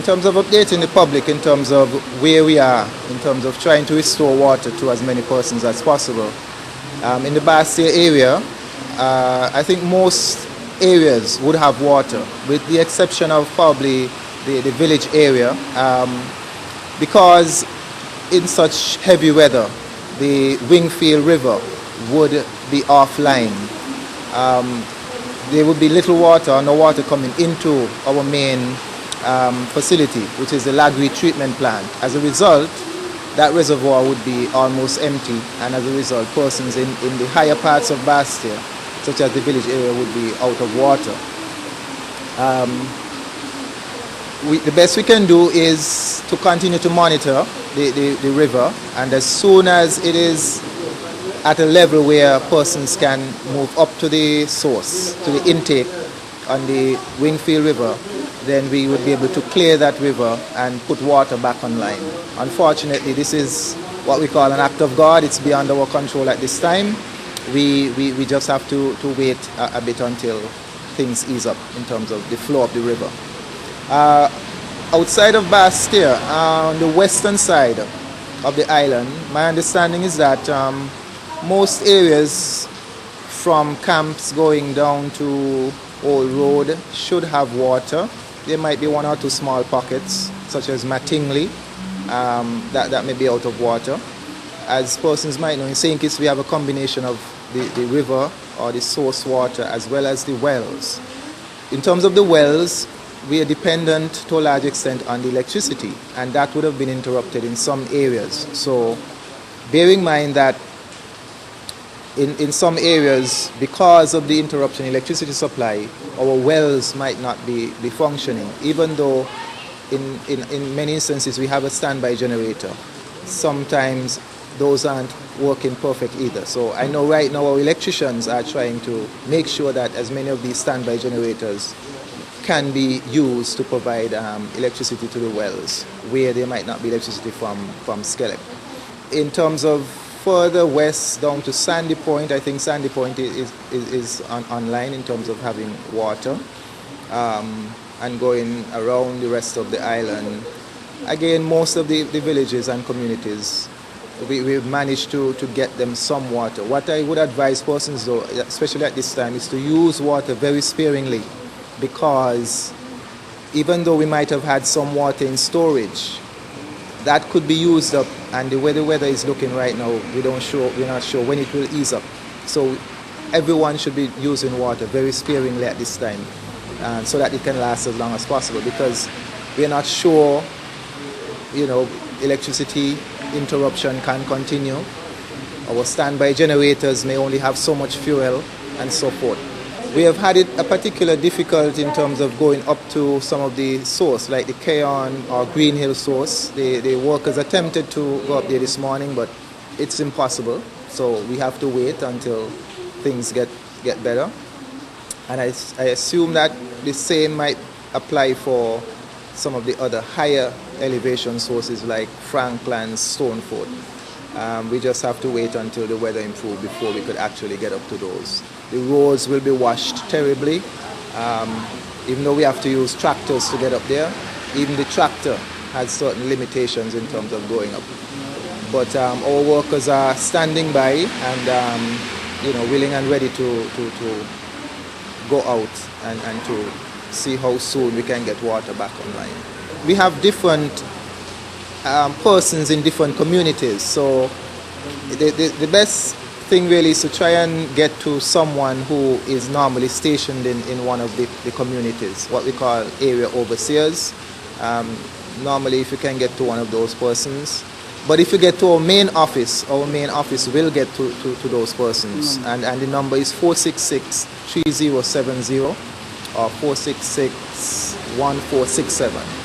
In terms of updating the public, in terms of where we are, in terms of trying to restore water to as many persons as possible. In the Basseterre area, I think most areas would have water, with the exception of probably the village area, because in such heavy weather, the Wingfield River would be offline. There would be little water or no water coming into our main facility, which is the Lagri treatment plant. As a result, that reservoir would be almost empty, and as a result, persons in the higher parts of Basseterre, such as the village area, would be out of water. The best we can do is to continue to monitor the river, and as soon as it is at a level where persons can move up to the source, to the intake on the Wingfield River, then we would be able to clear that river and put water back online. Unfortunately, this is what we call an act of God. It's beyond our control at this time. We just have to wait a bit until things ease up in terms of the flow of the river. Outside of Basseterre, on the western side of the island, my understanding is that most areas from camps going down to Old Road should have water. There might be one or two small pockets, such as Mattingly, that may be out of water. As persons might know, in St. Kitts we have a combination of the river or the source water as well as the wells. In terms of the wells, we are dependent to a large extent on the electricity, and that would have been interrupted in some areas. So bearing in mind that in some areas, because of the interruption in electricity supply, our wells might not be functioning, even though in many instances we have a standby generator. Sometimes those aren't working perfect either. So I know right now our electricians are trying to make sure that as many of these standby generators can be used to provide electricity to the wells where there might not be electricity from Skellek. In terms of further west down to Sandy Point, I think Sandy Point is online in terms of having water, and going around the rest of the island. Again, most of the villages and communities, we've managed to get them some water. What I would advise persons though, especially at this time, is to use water very sparingly, because even though we might have had some water in storage, that could be used up, and the way the weather is looking right now, we're not sure when it will ease up. So everyone should be using water very sparingly at this time, so that it can last as long as possible, because we're not sure, electricity interruption can continue. Our standby generators may only have so much fuel and so forth. We have had it a particular difficulty in terms of going up to some of the source, like the Keon or Green Hill source. The workers attempted to go up there this morning, but it's impossible. So we have to wait until things get better. And I assume that the same might apply for some of the other higher elevation sources like Frankland, Stoneford. We just have to wait until the weather improves before we could actually get up to those. The roads will be washed terribly. Even though we have to use tractors to get up there, even the tractor has certain limitations in terms of going up. But our workers are standing by and willing and ready to go out and to see how soon we can get water back online. We have different persons in different communities, so the best thing really is to try and get to someone who is normally stationed in one of the communities, what we call area overseers. Normally if you can get to one of those persons. But if you get to our main office will get to those persons, and the number is 466-3070 or 466-1467.